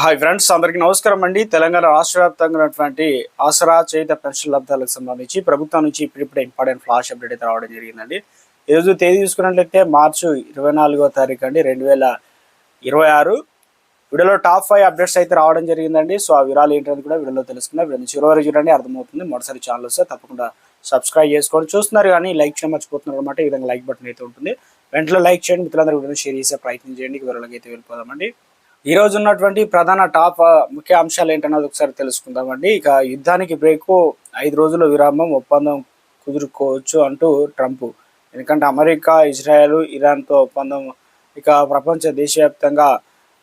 Hi friends, అందరికీ నమస్కారం అండి. తెలంగాణ రాష్ట్ర వ్యాప్తంగా ఉన్నటువంటి ఆసరా చేయుత పెన్షన్ లబ్ధాలకు సంబంధించి ప్రభుత్వం నుంచి ఇప్పుడిప్పుడే ఇంపార్టెంట్ ఫ్లాష్ అప్డేట్ అయితే రావడం జరిగిందండి. ఈరోజు తేదీ చూసుకున్నట్లయితే మార్చి 24వ తారీఖు అండి 2026. వీడియోలో టాప్ 5 అప్డేట్స్ అయితే రావడం జరిగిందండి. సో ఆ వివరాలు ఏంటని కూడా వీడియోలో తెలుసుకుందాం. వీడియో చివరి వరకు చూడండి, అర్థమవుతుంది. మొదటిసారి ఛానల్ వస్తే తప్పకుండా సబ్స్క్రైబ్ చేసుకోండి. చూస్తున్నారు కానీ లైక్ చేయడం మర్చిపోతున్నారు అనమాట. ఈ విధంగా లైక్ బటన్ అయితే ఉంటుంది. వెంటనే లైక్ చేయండి, మిత్రులందరూ వీడియోని షేర్ చేసే ప్రయత్నం చేయండి. వివరాలకి అయితే వెళ్ళిపోదామండి. ఈ రోజు ఉన్నటువంటి ప్రధాన టాప్ ముఖ్య అంశాలు ఏంటన్నది ఒకసారి తెలుసుకుందామండి. ఇక యుద్ధానికి బ్రేకు, 5 రోజుల విరామం, ఒప్పందం కుదుర్కోవచ్చు అంటూ ట్రంప్. ఎందుకంటే అమెరికా, ఇజ్రాయెల్, ఇరాన్తో ఒప్పందం ఇక ప్రపంచ దేశవ్యాప్తంగా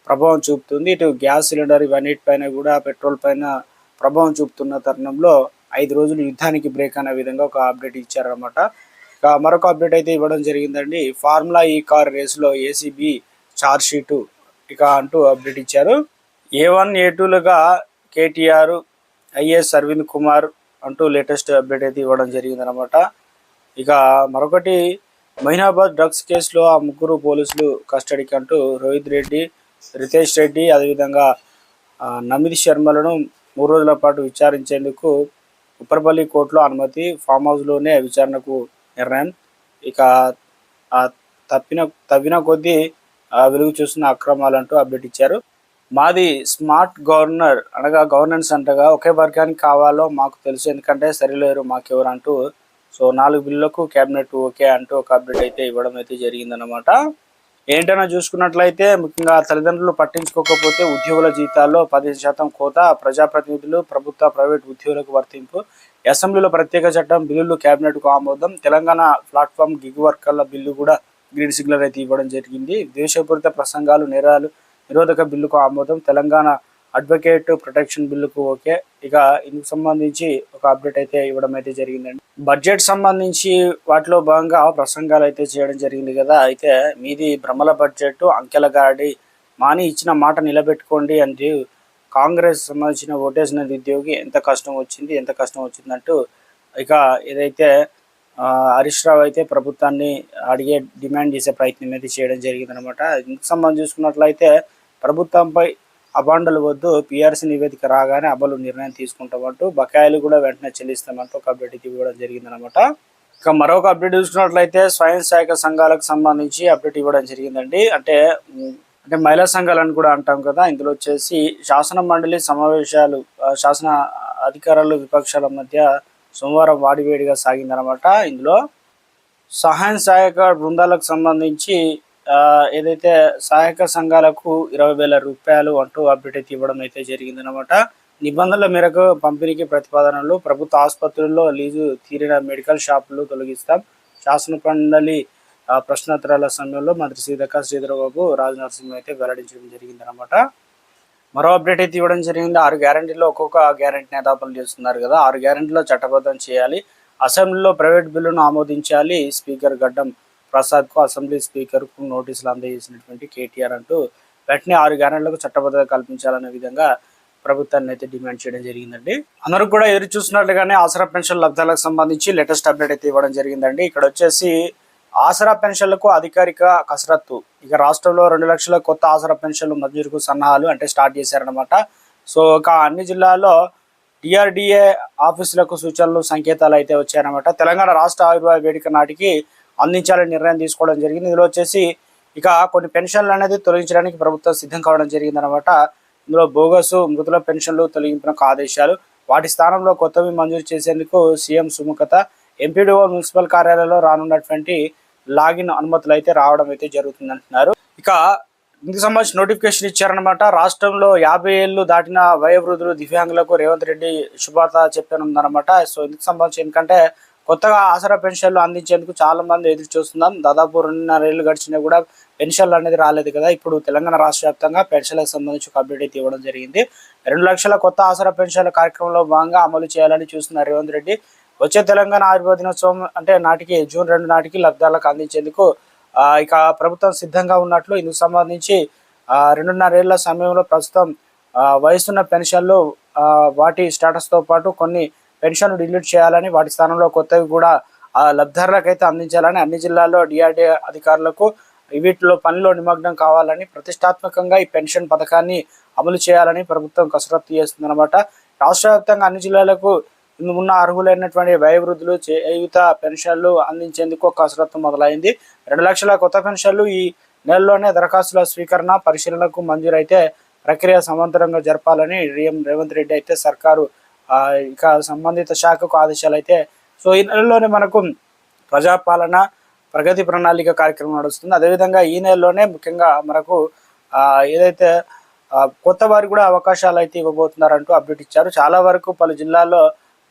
ప్రభావం చూపుతుంది. ఇటు గ్యాస్ సిలిండర్ ఇవన్నిటిపైన కూడా, పెట్రోల్ పైన ప్రభావం చూపుతున్న తరుణంలో 5 రోజులు యుద్ధానికి బ్రేక్ అనే విధంగా ఒక అప్డేట్ ఇచ్చారనమాట. ఇక మరొక అప్డేట్ అయితే ఇవ్వడం జరిగిందండి. ఫార్ములా ఈ కార్ రేసులో ఏసీబీ ఛార్జ్ షీటు ఇక అంటూ అప్డేట్ ఇచ్చారు. A1 A2లుగా కేటీఆర్, ఐఎస్ అరవింద్ కుమార్ అంటూ లేటెస్ట్ అప్డేట్ అయితే ఇవ్వడం జరిగిందనమాట. ఇక మరొకటి, మహినాబాద్ డ్రగ్స్ కేసులో ఆ ముగ్గురు పోలీసులు కస్టడీకి అంటూ రోహిత్ రెడ్డి, రితేష్ రెడ్డి, అదేవిధంగా నమిత్ శర్మలను 3 రోజుల పాటు విచారించేందుకు ఉప్పరపల్లి కోర్టులో అనుమతి, ఫామ్ హౌస్లోనే విచారణకు నిర్ణయం. ఇక తవ్విన కొద్దీ వెలుగు చూస్తున్న అక్రమాలంటూ అప్డేట్ ఇచ్చారు. మాది స్మార్ట్ గవర్నర్ అనగా గవర్నెన్స్ అంటగా ఒకే వర్గానికి కావాలో మాకు తెలుసు, ఎందుకంటే సరిలేరు మాకెవరు అంటూ. సో 4 బిల్లులకు కేబినెట్ ఓకే అంటూ ఒక అప్డేట్ అయితే ఇవ్వడం అయితే జరిగిందనమాట. ఏంటన్నా చూసుకున్నట్లయితే ముఖ్యంగా తల్లిదండ్రులు పట్టించుకోకపోతే ఉద్యోగుల జీతాల్లో 15% కోత, ప్రజాప్రతినిధులు, ప్రభుత్వ ప్రైవేట్ ఉద్యోగులకు వర్తింపు, అసెంబ్లీలో ప్రత్యేక చట్టం బిల్లులు కేబినెట్కు ఆమోదం, తెలంగాణ ప్లాట్ఫామ్ గిగ్ వర్కర్ల బిల్లు కూడా గ్రీన్ సిగ్నల్ అయితే ఇవ్వడం జరిగింది. ద్వేషపూరిత ప్రసంగాలు నేరాలు నిరోధక బిల్లుకు ఆమోదం, తెలంగాణ అడ్వకేట్ ప్రొటెక్షన్ బిల్లుకు ఓకే. ఇక ఇందుకు సంబంధించి ఒక అప్డేట్ అయితే ఇవ్వడం అయితే జరిగిందండి. బడ్జెట్ సంబంధించి వాటిలో భాగంగా ప్రసంగాలు అయితే చేయడం జరిగింది కదా. అయితే మీది భ్రమల బడ్జెట్, అంకెల గాడి, మాని ఇచ్చిన మాట నిలబెట్టుకోండి అంటూ కాంగ్రెస్ సంబంధించిన ఓటేసిన నిరుద్యోగి ఎంత కష్టం వచ్చిందంటూ ఇక ఏదైతే హరీష్ రావు అయితే ప్రభుత్వాన్ని అడిగే డిమాండ్ చేసే ప్రయత్నం అయితే చేయడం జరిగిందనమాట. ఇందుకు సంబంధించి చూసుకున్నట్లయితే ప్రభుత్వంపై అబాండలు వద్దు, పిఆర్సీ నివేదిక రాగానే అమలు నిర్ణయం తీసుకుంటామంటూ, బకాయిలు కూడా వెంటనే చెల్లిస్తామంటూ ఒక అప్డేట్ ఇవ్వడం జరిగిందనమాట. ఇక మరొక అప్డేట్ చూసుకున్నట్లయితే స్వయం సహాయక సంఘాలకు సంబంధించి అప్డేట్ ఇవ్వడం జరిగిందండి. అంటే మహిళా సంఘాలను కూడా అంటాం కదా. ఇందులో వచ్చేసి శాసన మండలి సమావేశాలు, శాసన అధికారులు విపక్షాల మధ్య సోమవారం వాడివేడిగా సాగిందనమాట. ఇందులో సహాయక బృందాలకు సంబంధించి ఏదైతే సహాయక సంఘాలకు 20,000 రూపాయలు అంటూ అప్డేట్ అయితే ఇవ్వడం అయితే జరిగిందనమాట. నిబంధనల మేరకు పంపిణీకి ప్రతిపాదనలు, ప్రభుత్వ ఆసుపత్రుల్లో లీజు తీరిన మెడికల్ షాపులు తొలగిస్తాం, శాసన మండలి ప్రశ్నోత్తరాల సమయంలో మంత్రి సీతక్క శ్రీధరబాబు, రాజనరసింహ అయితే వెల్లడించడం జరిగిందనమాట. మరో అప్డేట్ అయితే ఇవ్వడం జరిగింది. 6 గ్యారెంటీలో ఒక్కొక్క గ్యారెంటీ నేతాపలు చేస్తున్నారు కదా. 6 గ్యారెంటీలో చట్టబద్ధం చేయాలి, అసెంబ్లీలో ప్రైవేట్ బిల్లును ఆమోదించాలి, స్పీకర్ గడ్డం ప్రసాద్కు అసెంబ్లీ స్పీకర్కు నోటీసులు అందజేసినటువంటి కేటీఆర్ అంటూ వెంటనే 6 గ్యారెంటీలకు చట్టబద్ధత కల్పించాలనే విధంగా ప్రభుత్వాన్ని అయితే డిమాండ్ చేయడం జరిగిందండి. అందరూ కూడా ఎదురు చూసినట్లుగానే ఆసరా పెన్షన్ లబ్ధాలకు సంబంధించి లేటెస్ట్ అప్డేట్ అయితే ఇవ్వడం జరిగిందండి. ఇక్కడ వచ్చేసి ఆసరా పెన్షన్లకు అధికారిక కసరత్తు. ఇక రాష్ట్రంలో 2 లక్షల కొత్త ఆసరా పెన్షన్లు మంజూరుకు సన్నాహాలు అంటే స్టార్ట్ చేశారనమాట. సో ఇక అన్ని జిల్లాల్లో డిఆర్డిఏ ఆఫీసులకు సూచనలు, సంకేతాలు అయితే వచ్చాయన్నమాట. తెలంగాణ రాష్ట్ర ఆవిర్భావ వేదిక నాటికి అందించాలని నిర్ణయం తీసుకోవడం జరిగింది. ఇందులో వచ్చేసి ఇక కొన్ని పెన్షన్లు అనేది తొలగించడానికి ప్రభుత్వం సిద్ధం కావడం జరిగిందనమాట. ఇందులో బోగసు మృతుల పెన్షన్లు తొలగింపునకు ఆదేశాలు, వాటి స్థానంలో కొత్తవి మంజూరు చేసేందుకు సీఎం సుముఖత, ఎంపీడీఓ మున్సిపల్ కార్యాలయంలో రానున్నటువంటి లాగిన్ అనుమతులు అయితే రావడం అయితే జరుగుతుంది అంటున్నారు. ఇక ఇందుకు సంబంధించి నోటిఫికేషన్ ఇచ్చారనమాట. రాష్ట్రంలో 50 ఏళ్ళు దాటిన వయోవృద్ధులు, దివ్యాంగులకు రేవంత్ రెడ్డి శుభార్త చెప్పనుందనమాట. సో ఇందుకు సంబంధించి ఎందుకంటే కొత్తగా ఆసరా పెన్షన్లు అందించేందుకు చాలా మంది ఎదురు చూస్తున్నాం. దాదాపు 2.5 ఏళ్ళు గడిచినా కూడా పెన్షన్లు అనేది రాలేదు కదా. ఇప్పుడు తెలంగాణ రాష్ట్ర వ్యాప్తంగా పెన్షన్లకు సంబంధించి ఒక అప్డేట్ అయితే ఇవ్వడం జరిగింది. 2 లక్షల కొత్త ఆసరా పెన్షన్ల కార్యక్రమంలో భాగంగా అమలు చేయాలని చూస్తున్న రేవంత్ రెడ్డి వచ్చే తెలంగాణ ఆవిర్భావ దినోత్సవం అంటే నాటికి జూన్ 2 నాటికి లబ్ధాలకు అందించేందుకు ఇక ప్రభుత్వం సిద్ధంగా ఉన్నట్లు. ఇందుకు సంబంధించి 2.5 ఏళ్ల సమయంలో ప్రస్తుతం వయసున్న పెన్షన్లు వాటి స్టేటస్తో పాటు కొన్ని పెన్షన్లు డిలీట్ చేయాలని, వాటి స్థానంలో కొత్తవి కూడా లబ్ధారులకు అయితే అందించాలని అన్ని జిల్లాల్లో డిఆర్డీఏ అధికారులకు వీటిలో పనిలో నిమగ్నం కావాలని ప్రతిష్టాత్మకంగా ఈ పెన్షన్ పథకాన్ని అమలు చేయాలని ప్రభుత్వం కసరత్తు చేస్తుందన్నమాట. రాష్ట్ర వ్యాప్తంగా అన్ని జిల్లాలకు ఉన్న అర్హులైనటువంటి వయోవృద్ధులు చేయూత పెన్షన్లు అందించేందుకు కసరత్తు మొదలైంది. 2 లక్షల కొత్త పెన్షన్లు ఈ నెలలోనే దరఖాస్తుల స్వీకరణ పరిశీలనకు మంజూరైతే ప్రక్రియ సమాంతరంగా జరపాలని రేవంత్ రెడ్డి అయితే సర్కారు ఇక సంబంధిత శాఖకు ఆదేశాలు అయితే. సో ఈ నెలలోనే మనకు ప్రజాపాలన ప్రగతి ప్రణాళిక కార్యక్రమం నడుస్తుంది. అదేవిధంగా ఈ నెలలోనే ముఖ్యంగా మనకు ఏదైతే కొత్త వారికి కూడా అవకాశాలు అయితే ఇవ్వబోతున్నారంటూ అప్డేట్ ఇచ్చారు. చాలా వరకు పలు జిల్లాల్లో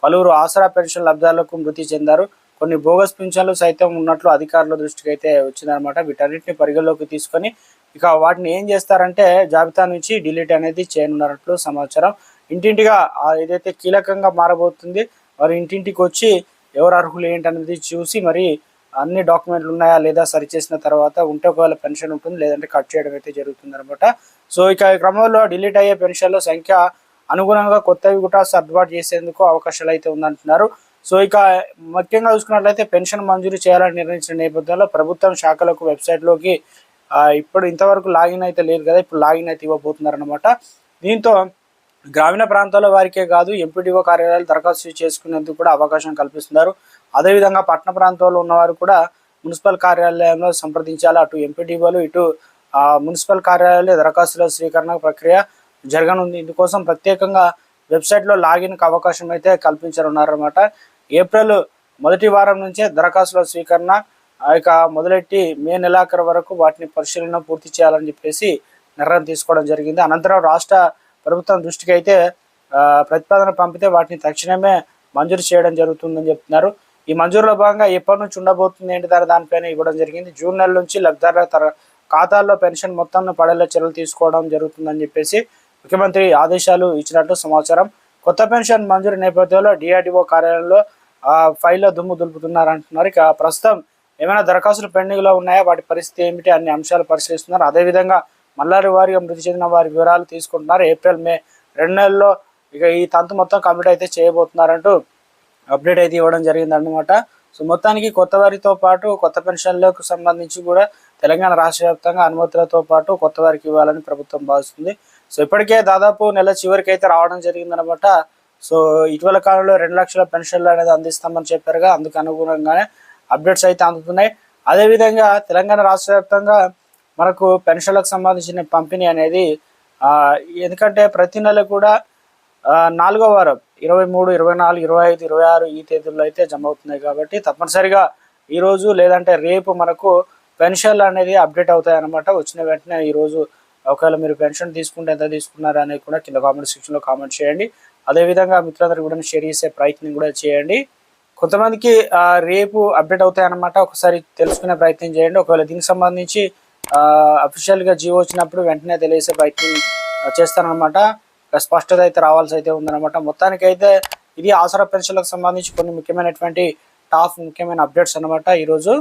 పలువురు ఆసరా పెన్షన్ లబ్ధాలకు మృతి చెందారు. కొన్ని బోగస్ పింఛన్లు సైతం ఉన్నట్లు అధికారుల దృష్టికి అయితే వచ్చిందనమాట. వీటన్నిటిని పరిగణలోకి తీసుకొని ఇక వాటిని ఏం చేస్తారంటే జాబితా నుంచి డిలీట్ అనేది చేయనున్నట్లు సమాచారం. ఇంటింటిగా ఏదైతే కీలకంగా మారబోతుంది, మరి ఇంటింటికి వచ్చి ఎవరు అర్హులు ఏంటనేది చూసి మరి అన్ని డాక్యుమెంట్లు ఉన్నాయా లేదా సరిచేసిన తర్వాత ఉంటే ఒకవేళ పెన్షన్ ఉంటుంది, లేదంటే కట్ చేయడం అయితే జరుగుతుంది అనమాట. సో ఇక ఈ క్రమంలో డిలీట్ అయ్యే పెన్షన్ల సంఖ్య అనుగుణంగా కొత్తవి కూడా సర్దుబాటు చేసేందుకు అవకాశాలు అయితే ఉందంటున్నారు. సో ఇక ముఖ్యంగా చూసుకున్నట్లయితే పెన్షన్ మంజూరు చేయాలని నిర్ణయించిన నేపథ్యంలో ప్రభుత్వం శాఖలకు వెబ్సైట్లోకి ఇప్పుడు ఇంతవరకు లాగిన్ అయితే లేదు కదా, ఇప్పుడు లాగిన్ అయితే ఇవ్వబోతున్నారనమాట. దీంతో గ్రామీణ ప్రాంతాల వారికే కాదు ఎంపీడీఓ కార్యాలయాలు దరఖాస్తు చేసుకునేందుకు కూడా అవకాశం కల్పిస్తున్నారు. అదేవిధంగా పట్టణ ప్రాంతాల్లో ఉన్నవారు కూడా మున్సిపల్ కార్యాలయంలో సంప్రదించాలి. అటు ఎంపీడీఓలు ఇటు మున్సిపల్ కార్యాలయాలు దరఖాస్తుల స్వీకరణ ప్రక్రియ జరగనుంది. ఇందుకోసం ప్రత్యేకంగా వెబ్సైట్లో లాగిన్కి అవకాశం అయితే కల్పించనున్నారన్నమాట. ఏప్రిల్ మొదటి వారం నుంచే దరఖాస్తుల స్వీకరణ ఇక మొదలెట్టి మే నెలాఖరు వరకు వాటిని పరిశీలన పూర్తి చేయాలని చెప్పేసి నిర్ణయం తీసుకోవడం జరిగింది. అనంతరం రాష్ట్ర ప్రభుత్వం దృష్టికి అయితే ప్రతిపాదన పంపితే వాటిని తక్షణమే మంజూరు చేయడం జరుగుతుందని చెప్తున్నారు. ఈ మంజూరులో భాగంగా ఎప్పటి నుంచి ఉండబోతుంది ఏంటి దానిపైన ఇవ్వడం జరిగింది. జూన్ నెల నుంచి లబ్ధిదారుల ఖాతాల్లో పెన్షన్ మొత్తాన్ని పడేలా చర్యలు తీసుకోవడం జరుగుతుందని చెప్పేసి ముఖ్యమంత్రి ఆదేశాలు ఇచ్చినట్లు సమాచారం. కొత్త పెన్షన్ మంజూరు నేపథ్యంలో డిఆర్డిఓ కార్యాలయంలో ఫైల్లో దుమ్ము దులుపుతున్నారంటున్నారు. ఇక ప్రస్తుతం ఏమైనా దరఖాస్తులు పెండింగ్లో ఉన్నాయా, వాటి పరిస్థితి ఏమిటి అన్ని అంశాలు పరిశీలిస్తున్నారు. అదేవిధంగా మల్లారి వారిగా మృతి చెందిన వారి వివరాలు తీసుకుంటున్నారు. ఏప్రిల్ మే 2 నెలల్లో ఇక ఈ తంతు మొత్తం కంప్లీట్ అయితే చేయబోతున్నారంటూ అప్డేట్ అయితే ఇవ్వడం జరిగిందన్నమాట. సో మొత్తానికి కొత్త వారితో పాటు కొత్త పెన్షన్లకు సంబంధించి కూడా తెలంగాణ రాష్ట్ర వ్యాప్తంగా అనుమతులతో పాటు కొత్త వారికి ఇవ్వాలని ప్రభుత్వం భావిస్తుంది. సో ఇప్పటికే దాదాపు నెల చివరికి అయితే రావడం జరిగిందనమాట. సో ఇటీవల కాలంలో 2 లక్షల పెన్షన్లు అనేది అందిస్తామని చెప్పారుగా, అందుకు అనుగుణంగానే అప్డేట్స్ అయితే అందుతున్నాయి. అదేవిధంగా తెలంగాణ రాష్ట్ర వ్యాప్తంగా మనకు పెన్షన్లకు సంబంధించిన పంపిణీ అనేది ఎందుకంటే ప్రతి నెల కూడా 4వ వారం 23, 24, 25, 26 ఈ తేదీల్లో అయితే జమ అవుతున్నాయి. కాబట్టి తప్పనిసరిగా ఈరోజు లేదంటే రేపు మనకు పెన్షన్లు అనేది అప్డేట్ అవుతాయి అన్నమాట. వచ్చిన వెంటనే ఈరోజు ఒకవేళ మీరు పెన్షన్ తీసుకుంటే ఎంత తీసుకున్నారు అనేది కూడా కింద కామెంట్ సెక్షన్లో కామెంట్ చేయండి. అదేవిధంగా మిత్రులందరూ కూడా షేర్ చేసే ప్రయత్నం కూడా చేయండి. కొంతమందికి రేపు అప్డేట్ అవుతాయి అన్నమాట. ఒకసారి తెలుసుకునే ప్రయత్నం చేయండి. ఒకవేళ దీనికి సంబంధించి అఫీషియల్గా జియో వచ్చినప్పుడు వెంటనే తెలియసే ప్రయత్నం చేస్తారనమాట. స్పష్టత అయితే రావాల్సి అయితే ఉందన్నమాట. మొత్తానికైతే ఇది ఆసరా పెన్షన్లకు సంబంధించి కొన్ని ముఖ్యమైనటువంటి ముఖ్యమైన అప్డేట్స్ అన్నమాట ఈరోజు.